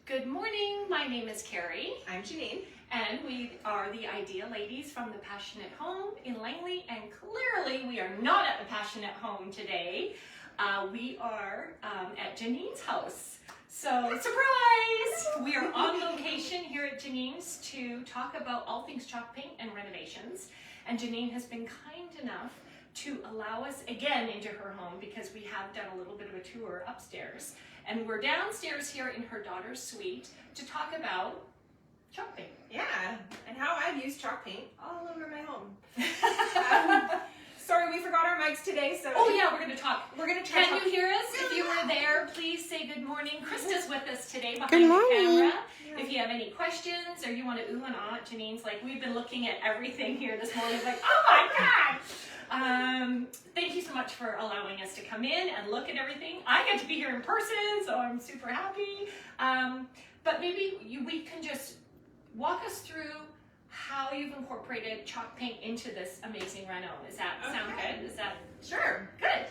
Good morning, my name is Carrie. I'm Jeannine. And we are the Idea Ladies from the Passionate Home in Langley, and clearly we are not at the Passionate Home today. We are at Jeannine's house. So, surprise! We are on location here at Jeannine's to talk about all things chalk paint and renovations. And Jeannine has been kind enough to allow us again into her home because we have done a little bit of a tour upstairs. And we're downstairs here in her daughter's suite to talk about chalk paint. Yeah, and how I've used chalk paint all over my home. Sorry, we forgot our mics today, so... Oh yeah, we're going to talk. Can you hear us? If you were there, please say good morning. Krista's with us today behind Good morning. the camera. Yeah. If you have any questions or you want to ooh and ah, Jeannine's like, we've been looking at everything here this morning, like, oh my God! Thank you so much for allowing us to come in and look at everything. I get to be here in person, so I'm super happy. But maybe we can just walk us through how you've incorporated chalk paint into this amazing reno. Does that sound good? Is that Sure. good?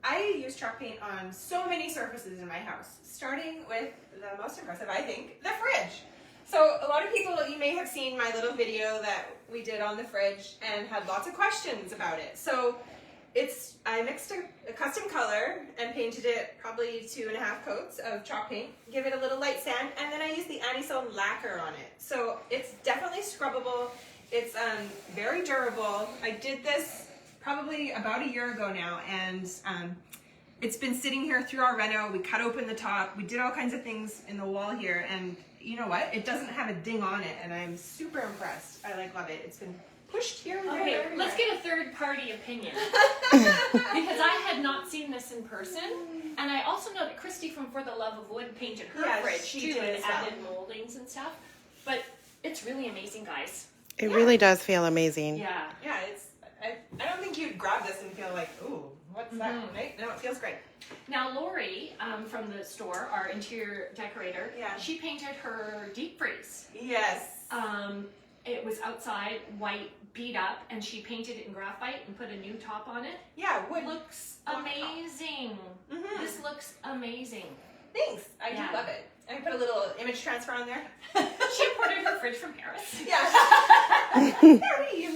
I use chalk paint on so many surfaces in my house, starting with the most impressive, I think, the fridge. So a lot of people, you may have seen my little video that we did on the fridge and had lots of questions about it. So I mixed a custom color and painted it probably 2.5 coats of chalk paint, give it a little light sand, and then I used the Anisole lacquer on it. So it's definitely scrubbable. It's very durable. I did this probably about a year ago now, and it's been sitting here through our reno. We cut open the top. We did all kinds of things in the wall here, and you know what? It doesn't have a ding on it, and I'm super impressed. I love it. It's been pushed here and there. Okay, let's get a third-party opinion. Because I had not seen this in person, and I also know that Christy from For the Love of Wood painted her fridge she too did and as well. added moldings and stuff. But it's really amazing, guys. It really does feel amazing. Yeah. Yeah, I don't think you'd grab this and feel like, ooh, what's that? Right? No, it feels great. Now Lori from the store, our interior decorator, Yeah. she painted her deep freeze. Yes. It was outside, white, beat up, and she painted it in graphite and put a new top on it. Yeah, wood. Looks block top. amazing. This looks amazing. Thanks. I Yeah. do love it. I put a little image transfer on there. She imported her fridge from Paris. Yeah. Harry.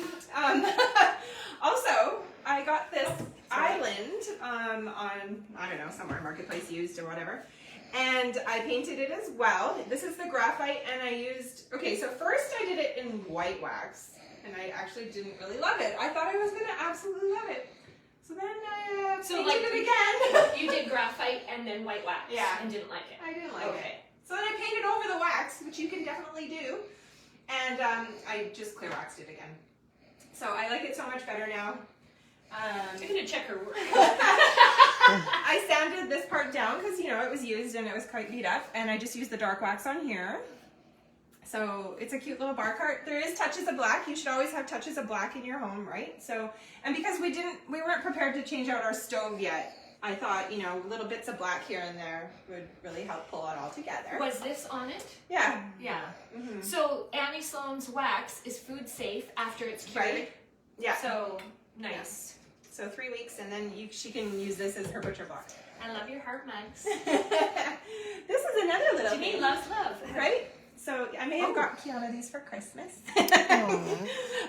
Also, I got this island on, I don't know, somewhere Marketplace used or whatever. And I painted it as well. This is the graphite, and I used, okay, so first I did it in white wax, and I actually didn't really love it. I thought I was going to absolutely love it. So then I painted it again. You did graphite and then white wax. Yeah. And didn't like it. I didn't like it. Okay. So then I painted over the wax, which you can definitely do. And I just clear waxed it again. So I like it so much better now. I'm going to check her work. I sanded this part down because, you know, it was used and it was quite beat up. And I just used the dark wax on here. So it's a cute little bar cart. There is touches of black. You should always have touches of black in your home, right? So, and because we weren't prepared to change out our stove yet, I thought, you know, little bits of black here and there would really help pull it all together. Was this on it? Yeah. Yeah. So Annie Sloan's wax is food safe after it's cured. Right. Yeah. So nice. So 3 weeks, and then she can use this as her butcher block. I love your heart mugs. This is another little Jeannine thing, loves love. right? So I may have got Kiana these for Christmas.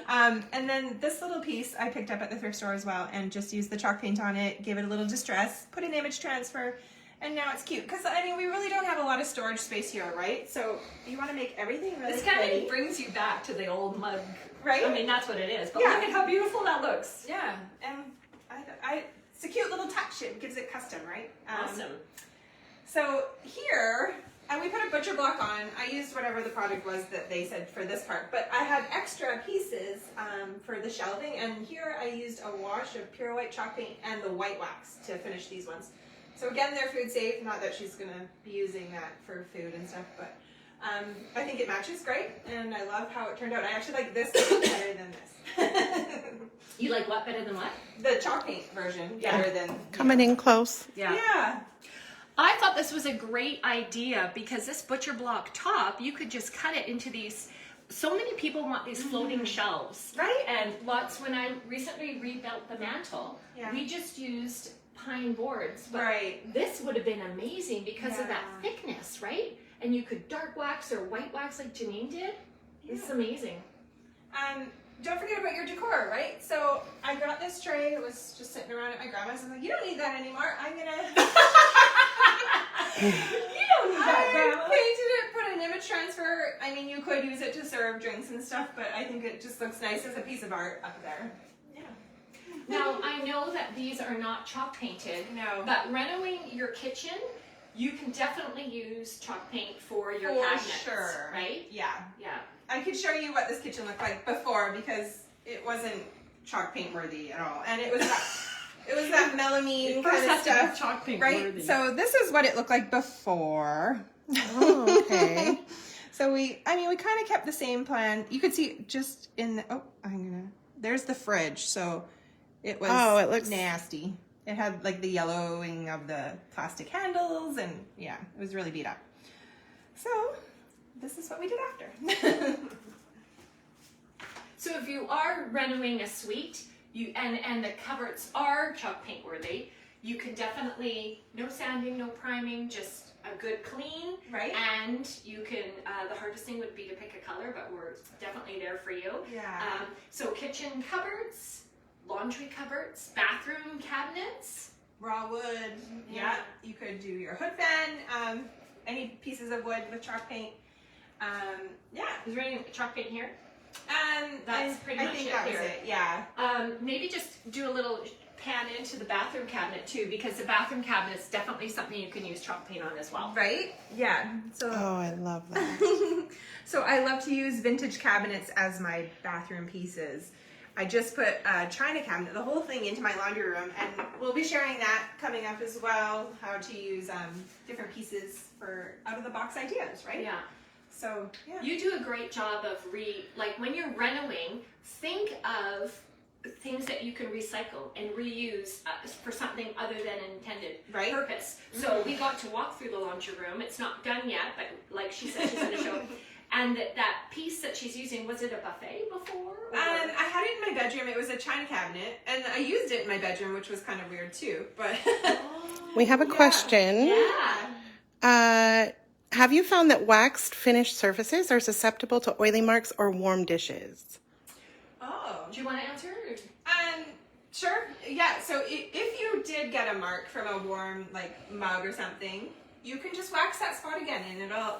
And then this little piece I picked up at the thrift store as well, and just used the chalk paint on it, gave it a little distress, put an image transfer, and now it's cute. Because I mean, we really don't have a lot of storage space here, right? So you want to make everything really This kind pretty. of brings you back to the old mug. Right? I mean, that's what it is. But Yeah. look at how beautiful that looks. Yeah, and it's a cute little touch. It gives it custom, right? Awesome. So here, and we put a butcher block on. I used whatever the product was that they said for this part, but I had extra pieces for the shelving, and here I used a wash of pure white chalk paint and the white wax to finish these ones. So again, they're food safe. Not that she's gonna be using that for food and stuff, but I think it matches great, and I love how it turned out. I actually like this better than this. You like what better than what? The chalk paint version better than Coming in close. yeah. I thought this was a great idea because this butcher block top, you could just cut it into these. So many people want these floating shelves. Right? And lots, when I recently rebuilt the mantle, Yeah. we just used pine boards, but Right. this would have been amazing because of that Yeah. thickness, right? And you could dark wax or white wax like Jeannine did. It's Yeah. amazing. Don't forget about your decor, right? So I got this tray. It was just sitting around at my grandma's. I'm like, you don't need that anymore. I'm gonna. You don't need that, I Grandma. painted it, put an image transfer. I mean, you could use it to serve drinks and stuff, but I think it just looks nice as a piece of art up there. Yeah. Now, I know that these are not chalk painted, No. but renovating your kitchen, you can definitely use chalk paint for your For cabinets, sure. right? Yeah. Yeah. I could show you what this kitchen looked like before because it wasn't chalk paint worthy at all, and it was that melamine kind of stuff, chalk paint right? So this is what it looked like before. Oh, okay. So we kind of kept the same plan. You could see just in the, there's the fridge. So it was, it looks nasty. It had like the yellowing of the plastic handles, and yeah, it was really beat up. So this is what we did after. So if you are renovating a suite, and the cupboards are chalk paint worthy, you can definitely, no sanding, no priming, just a good clean. Right. And you can, the hardest thing would be to pick a color, but we're definitely there for you. Yeah. So kitchen cupboards, laundry cupboards, bathroom cabinets. Raw wood. Yeah. You could do your hood fan, any pieces of wood with chalk paint. Yeah. Is there any chalk paint here? That's pretty I much think it that was here. it. Yeah. Maybe just do a little pan into the bathroom cabinet too, because the bathroom cabinet is definitely something you can use chalk paint on as well. Right? Yeah. So Oh, I love that. so I love to use vintage cabinets as my bathroom pieces. I just put a china cabinet, the whole thing, into my laundry room, and we'll be sharing that coming up as well, how to use different pieces for out of the box ideas, right? Yeah. So, yeah. You do a great job of like when you're renovating, think of things that you can recycle and reuse for something other than intended Right. purpose. So we got to walk through the laundry room. It's not done yet, but like she said, she's going to show. And that piece that she's using, was it a buffet before? I had it in my bedroom. It was a china cabinet, and I used it in my bedroom, which was kind of weird too. But We have a question. Yeah. Have you found that waxed finished surfaces are susceptible to oily marks or warm dishes? oh, Do you want to answer? sure. Yeah. So if you did get a mark from a warm mug or something, you can just wax that spot again, and it'll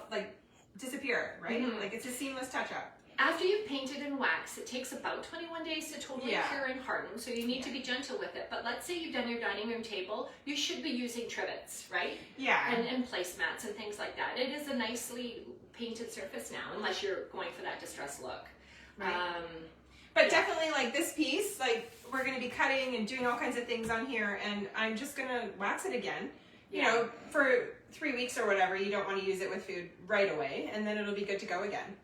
disappear. Right? Mhm. It's a seamless touch up. After you've painted and waxed, it takes about 21 days to totally Yeah. cure and harden, so you need to be gentle with it. But let's say you've done your dining room table, you should be using trivets, right? Yeah. And placemats and things like that. It is a nicely painted surface now, unless you're going for that distressed look. Right. But yeah. definitely this piece, we're going to be cutting and doing all kinds of things on here, and I'm just going to wax it again. You Yeah. know, for 3 weeks or whatever, you don't want to use it with food right away, and then it'll be good to go again.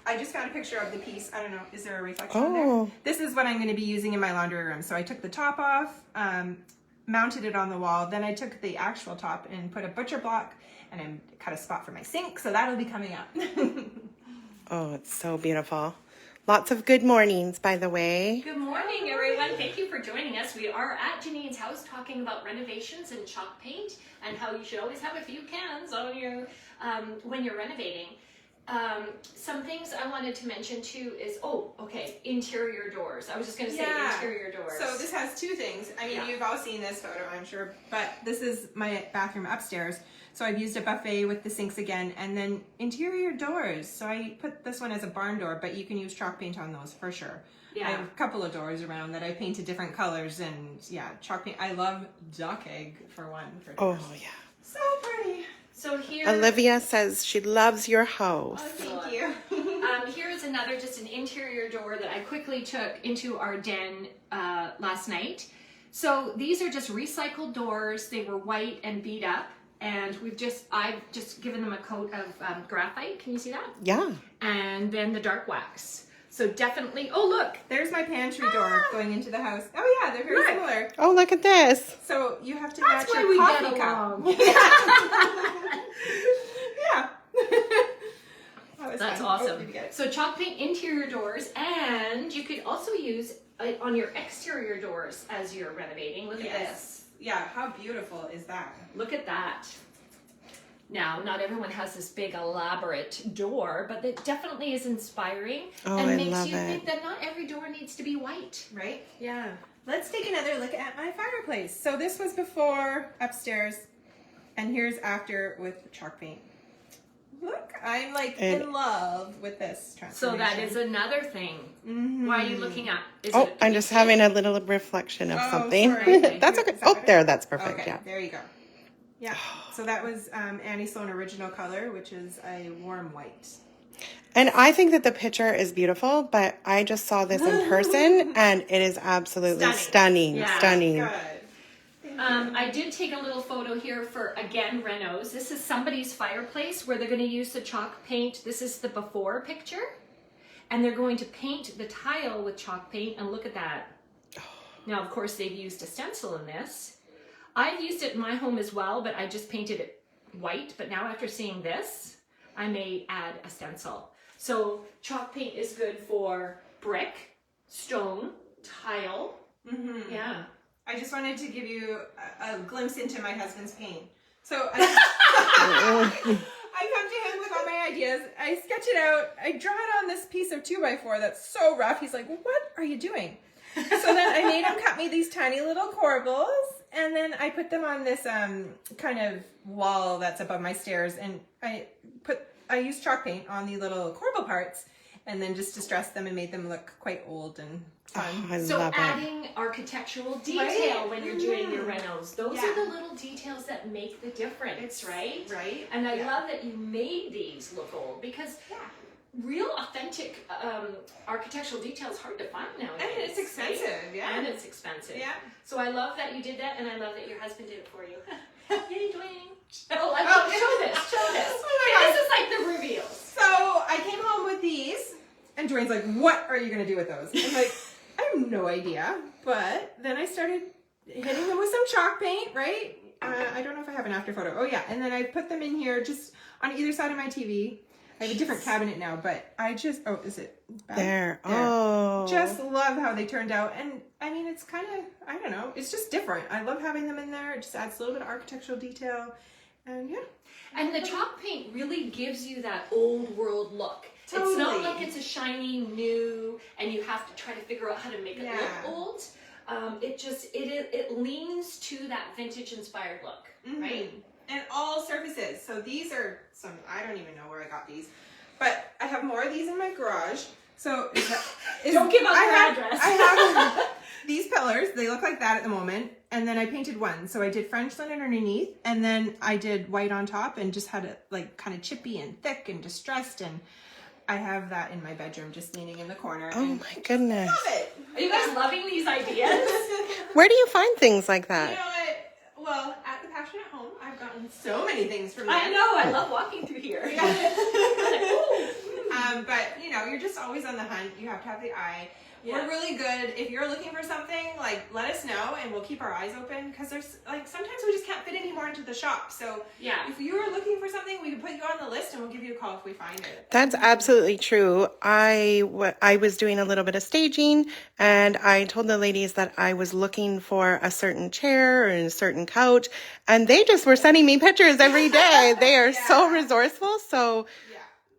I just found a picture of the piece. I don't know, is there a reflection on Oh. there? This is what I'm going to be using in my laundry room. So I took the top off, mounted it on the wall, then I took the actual top and put a butcher block, and I cut a spot for my sink, so that'll be coming up. Oh, it's so beautiful. Lots of good mornings, by the way. Good morning, everyone. Thank you for joining us. We are at Jeannine's house talking about renovations and chalk paint and how you should always have a few cans on your when you're renovating. Some things I wanted to mention too is, interior doors. I was just going to say interior doors. So this has two things. I mean, Yeah. you've all seen this photo, I'm sure, but this is my bathroom upstairs. So I've used a buffet with the sinks again, and then interior doors. So I put this one as a barn door, but you can use chalk paint on those for sure. Yeah. I have a couple of doors around that I painted different colors, and yeah, chalk paint. I love duck egg for one. For doors. Oh, yeah. So pretty. So here, Olivia says she loves your house. Thank you. here's another, just an interior door that I quickly took into our den last night. So these are just recycled doors. They were white and beat up, and I've just given them a coat of graphite. Can you see that? Yeah. And then the dark wax. So definitely. Oh look, There's my pantry door going into the house. Oh yeah, they're very Look. similar. Oh, look at this. So you have to That's match why your we coffee get cup. along. Yeah. That was That's fun. awesome. Oh, did you get it? So chalk paint interior doors, and you could also use it on your exterior doors as you're renovating. Look at Yes. this. Yeah, how beautiful is that? Look at that. Now, not everyone has this big elaborate door, but it definitely is inspiring and I makes love you it. think that not every door needs to be white. Right? Yeah. Let's take another look at my fireplace. So this was before upstairs, and here's after with chalk paint. Look, I'm like in love with this So transformation. that is another thing. Why are you looking at? Is Oh, it I'm just having a little reflection of something. sorry. That's okay. Is that Oh, better? there, that's perfect. Okay, Yeah. there you go. Yeah, so that was Annie Sloan original color, which is a warm white. And I think that the picture is beautiful, but I just saw this in person and it is absolutely stunning. Yeah. Stunning. Good. I did take a little photo here for, again, Renos. This is somebody's fireplace where they're going to use the chalk paint. This is the before picture. And they're going to paint the tile with chalk paint, and look at that. Now, of course, they've used a stencil in this. I've used it in my home as well, but I just painted it white. But now after seeing this, I may add a stencil. So chalk paint is good for brick, stone, tile. Yeah. I just wanted to give you a glimpse into my husband's pain. So I come to him with all my ideas. I sketch it out. I draw it on this piece of 2x4 that's so rough. He's like, what are you doing? So then I made him cut me these tiny little corbels, and then I put them on this kind of wall that's above my stairs, and I used chalk paint on the little corbel parts, and then just distressed them and made them look quite old and fun. I So love it. adding architectural detail when you're doing your renos. Those are the little details that make the difference, right? Right. And I love that you made these look old, because real authentic architectural detail is hard to find nowadays. And it's expensive, And it's expensive. Yeah. So I love that you did that, and I love that your husband did it for you. Yay, Dwayne. Oh, show this. Oh This is like the reveals. So I came home with these, and Dwayne's like, what are you going to do with those? I'm like, I have no idea. But then I started hitting them with some chalk paint, right? I don't know if I have an after photo. Oh, yeah. And then I put them in here just on either side of my TV. I have a different cabinet now, but I just, is it bad? There. Oh. Just love how they turned out. And I mean, it's kind of, I don't know, it's just different. I love having them in there. It just adds a little bit of architectural detail. And yeah. And the chalk paint really gives you that old world look. Totally. It's not like it's a shiny new and you have to try to figure out how to make it look old. It leans to that vintage inspired look, right? And all surfaces. So these are some, I don't even know where I got these, but I have more of these in my garage. So don't give out your address. I have these pillars. They look like that at the moment. And then I painted one. So I did French linen underneath, and then I did white on top, and just had it like kind of chippy and thick and distressed. And I have that in my bedroom, just leaning in the corner. Oh my goodness. Love it. Are you guys loving these ideas? Where do you find things like You that? know what? Well, at the Passionate Home, I've gotten so many things from I them. know. I love walking through here. But you know, you're just always on the hunt. You have to have the eye. Yeah. We're really good. If you're looking for something, like, let us know, and we'll keep our eyes open, because there's like sometimes we just can't fit any more into the shop. So if you are looking for something, we can put you on the list, and we'll give you a call if we find it. That's absolutely true. I was doing a little bit of staging, and I told the ladies that I was looking for a certain chair or a certain couch, and they just were sending me pictures every day. They are so resourceful. So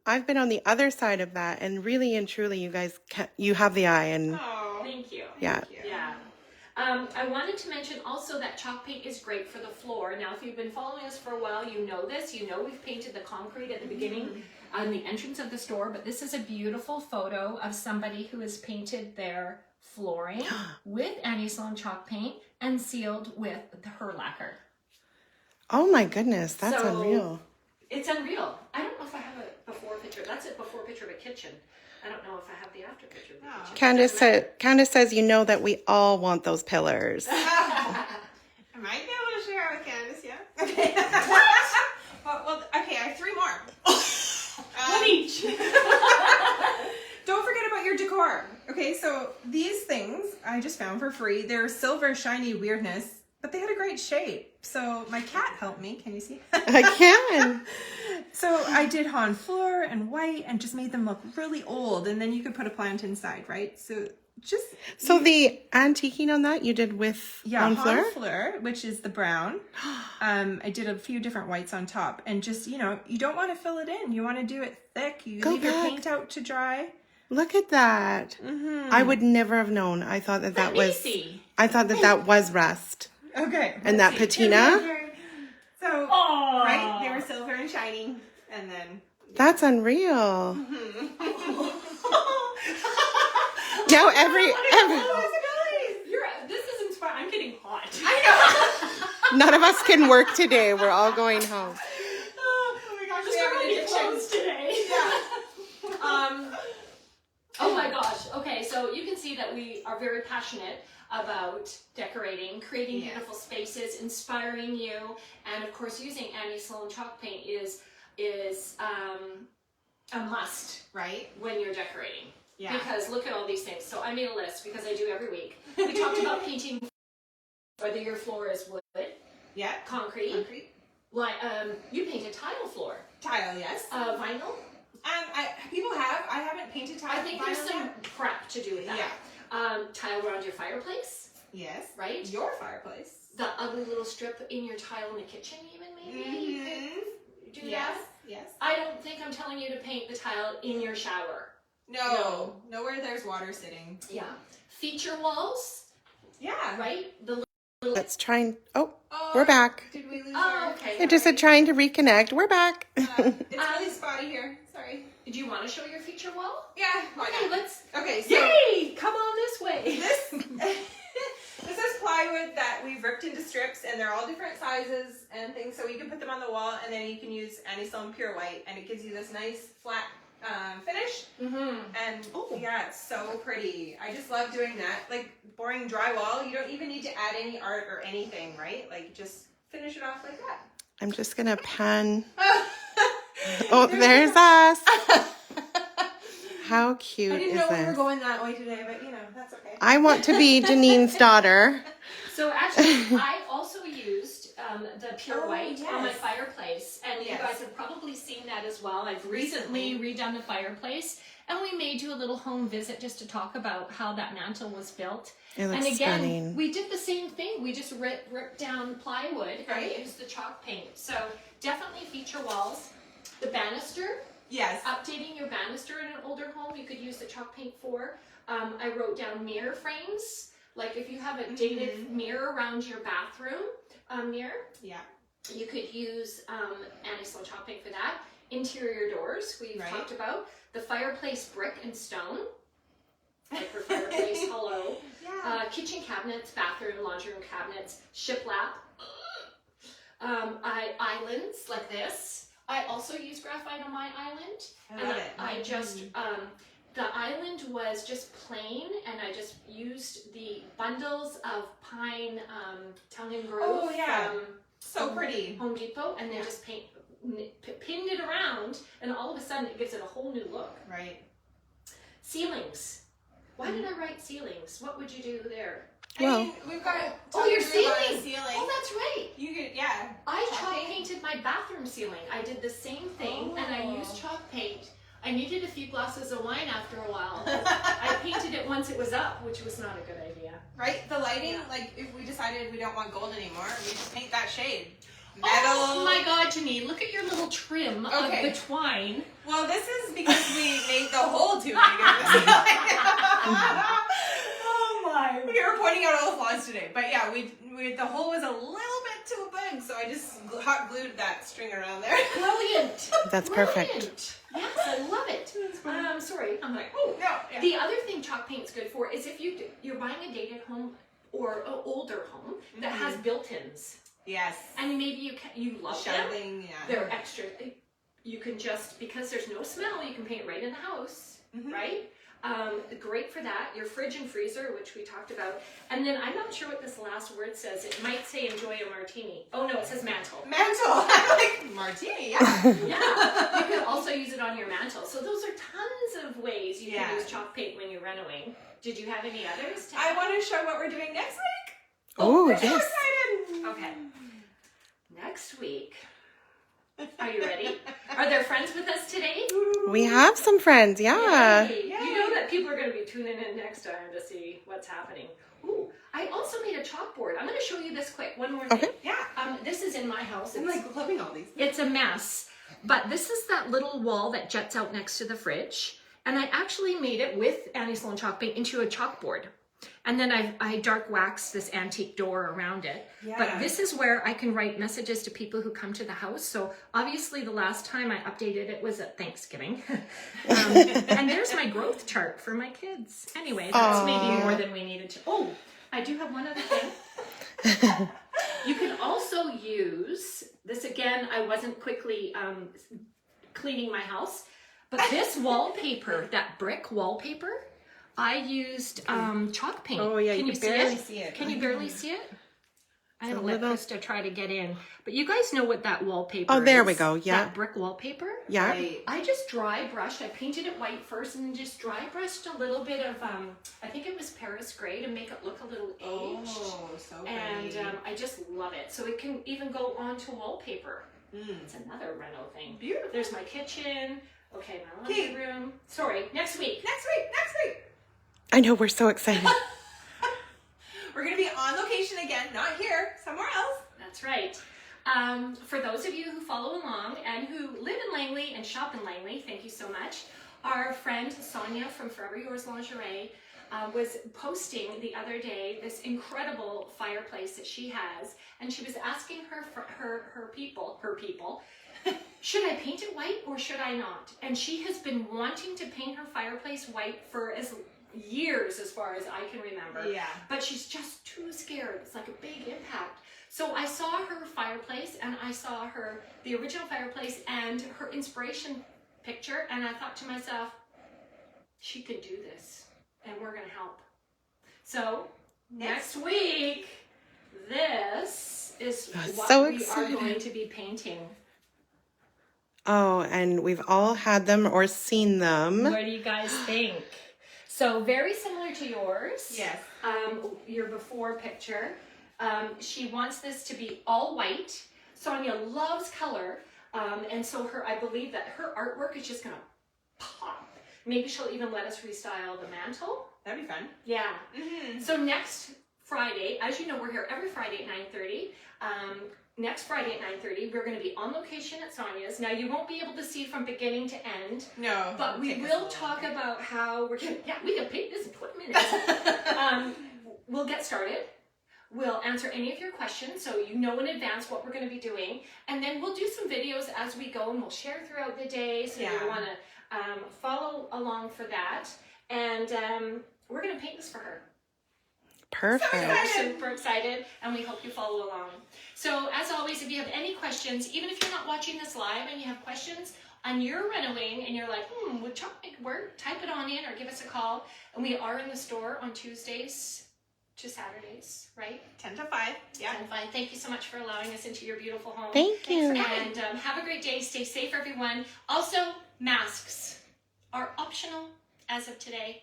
I've been on the other side of that, and really and truly, you guys, you have the eye. And thank you. Yeah. Yeah. I wanted to mention also that chalk paint is great for the floor. Now, if you've been following us for a while, you know this. You know we've painted the concrete at the beginning on the entrance of the store, but this is a beautiful photo of somebody who has painted their flooring with Annie Sloan chalk paint and sealed with her lacquer. Oh my goodness, that's So, unreal. It's unreal. I don't know if I have a before picture. That's a before picture of a kitchen. I don't know if I have the after picture of the kitchen. Candace says, you know that we all want those pillars. I might be able to share with Candace, Okay. well, okay, I have 3 more. One each. Don't forget about your decor. Okay, so these things I just found for free. They're silver shiny weirdness, but they had a great shape. So my cat helped me. Can you see? I can. So I did Han floor and white and just made them look really old. And then you could put a plant inside, right? So just So the antiquing on that you did with Honfleur? Honfleur, which is the brown. I did a few different whites on top, and just, you know, you don't want to fill it in. You want to do it thick. You leave your paint out to dry. Look at that. I would never have known. I thought that was rust. Okay. And that patina. So, right, they were silver and shiny, and then that's unreal. Now this is inspiring. I'm getting hot. I know. none of us can work today. We're all going home. Oh my gosh, we have an addiction today. Yeah. Oh my gosh. Okay, so you can see that we are very passionate about decorating, creating beautiful spaces, inspiring you, and of course using Annie Sloan chalk paint is a must, right, when you're decorating. Yeah. Because look at all these things. So I made a list because I do every week. We talked about painting, whether your floor is wood, concrete. You painted tile floor. Tile, yes. Vinyl. I haven't painted tile. I think there's some prep to do with that. Yeah. Tile around your fireplace. Yes. Right? Your fireplace. The ugly little strip in your tile in the kitchen, even maybe. You could do that. Yes. I don't think I'm telling you to paint the tile in your shower. No. Nowhere there's water sitting. Yeah. Feature walls. Yeah. Right? Let's try and we're back. Did we lose okay. I just said trying to reconnect. We're back. It's really spotty here. Sorry. Do you want to show your feature wall? Yeah. Okay, so yay! Come on this way. This is plywood that we've ripped into strips, and they're all different sizes and things, so you can put them on the wall, and then you can use Annie Sloan Pure White, and it gives you this nice flat finish. And yeah, it's so pretty. I just love doing that. Like boring drywall, you don't even need to add any art or anything, right? Like just finish it off like that. I'm just gonna pan. There's us. How cute is this? I didn't know we were going that way today, but you know, that's okay. I want to be Jeannine's daughter. So actually, I also used the pure white on my fireplace, and you guys have probably seen that as well. I've recently redone the fireplace, and we made you a little home visit just to talk about how that mantle was built. It looks and again, stunning. we did the same thing. We just ripped down plywood and we used the chalk paint. So definitely feature walls. The banister. Yes. Updating your banister in an older home, you could use the chalk paint for. I wrote down mirror frames. Like if you have a dated mirror around your bathroom mirror, you could use Annie Sloan chalk paint for that. Interior doors, we've talked about. The fireplace brick and stone, like for fireplace, hello. Kitchen cabinets, bathroom, laundry room cabinets, shiplap. Islands like this. I also use graphite on my island. I just, the island was just plain, and I just used the bundles of pine tongue and groove from so pretty Home Depot, and then just pinned it around, and all of a sudden it gives it a whole new look. Right. Ceilings. Why did I write ceilings? What would you do there? I mean, we've got your ceiling. Oh, that's right. You could, I chalk painted my bathroom ceiling. I did the same thing, and I used chalk paint. I needed a few glasses of wine after a while. I painted it once it was up, which was not a good idea. Right? The lighting, like if we decided we don't want gold anymore, we just paint that shade. Metal. Oh my God, Jeannine, look at your little trim of the twine. Well, this is because we made the hole too big. Oh my. We were pointing out all the flaws today. But yeah, we the hole was a little bit too big, so I just hot glued that string around there. Brilliant. That's perfect. Yes, I love it. Sorry. I'm like, no. Yeah. The other thing chalk paint's good for is if you're buying a dated home or an older home that has built-ins. Yes. And maybe you love shelving, them. They're extra. You can just, because there's no smell, you can paint right in the house, right? Great for that. Your fridge and freezer, which we talked about. And then I'm not sure what this last word says. It might say enjoy a martini. Oh no, it says mantle. Mantle. Like martini, yeah. Yeah. You can also use it on your mantle. So those are tons of ways you can use chalk paint when you're renovating. Did you have any others? I want to show what we're doing next week. Oh, yes. yes. So excited. Okay. Next week, Are you ready? Are there friends with us today? We have some friends, yeah. Yay. You know that people are going to be tuning in next time to see what's happening. Ooh, I also made a chalkboard. I'm going to show you this quick. One more thing. Okay. Yeah. This is in my house. I'm like loving all these. It's a mess, but this is that little wall that juts out next to the fridge. And I actually made it with Annie Sloan chalk paint into a chalkboard. And then I dark waxed this antique door around it. Yeah. But this is where I can write messages to people who come to the house. So obviously the last time I updated it was at Thanksgiving. And there's my growth chart for my kids. Anyway, that's maybe more than we needed to. Oh, I do have one other thing. You can also use, this again, I wasn't quickly cleaning my house, but this wallpaper, that brick wallpaper, I used chalk paint. Oh yeah, can you you can barely see it. Can you barely see it? I'm It's gonna a let little- Krista try to get in. But you guys know what that wallpaper Oh, there is. we go, yeah. That brick wallpaper. Yeah. Right. I just dry brushed. I painted it white first and then just dry brushed a little bit of, I think it was Paris gray to make it look a little aged. Oh, so And pretty. I just love it. So it can even go onto wallpaper. Mm. It's another reno thing. Beautiful. There's my kitchen. Okay, my Okay. laundry room. Sorry, next week. Next week. I know, we're so excited. We're going to be on location again, not here, somewhere else. That's right. For those of you who follow along and who live in Langley and shop in Langley, thank you so much. Our friend Sonia from Forever Yours Lingerie was posting the other day this incredible fireplace that she has, and she was asking her people, should I paint it white or should I not? And she has been wanting to paint her fireplace white for years, as far as I can remember. Yeah. But she's just too scared. It's like a big impact. So I saw her fireplace and I saw the original fireplace and her inspiration picture, and I thought to myself, she could do this and we're going to help. So next week, this is what so we excited. are going to be painting. Oh, and we've all had them or seen them. What do you guys think? So very similar to yours. Yes. Your before picture. She wants this to be all white. Sonia loves color. And so I believe that her artwork is just going to pop. Maybe she'll even let us restyle the mantle. That'd be fun. Yeah. Mm-hmm. So next Friday, as you know, we're here every Friday at 9:30. Next Friday at 9:30, we're going to be on location at Sonia's. Now, you won't be able to see from beginning to end, No. but we take us a will little talk longer. about how we're going to, we can paint this in 20 minutes. We'll get started. We'll answer any of your questions, so you know in advance what we're going to be doing. And then we'll do some videos as we go, and we'll share throughout the day, so Yeah. you want to follow along for that. And we're going to paint this for her. Perfect. So we're super excited, and we hope you follow along. So as always, if you have any questions, even if you're not watching this live and you have questions and you're renovating and you're like, would chalk make it work? Type it on in or give us a call. And we are in the store on Tuesdays to Saturdays, right? 10 to 5. Yeah. And fine. Thank you so much for allowing us into your beautiful home. Thank you. And have a great day. Stay safe, everyone. Also, masks are optional as of today.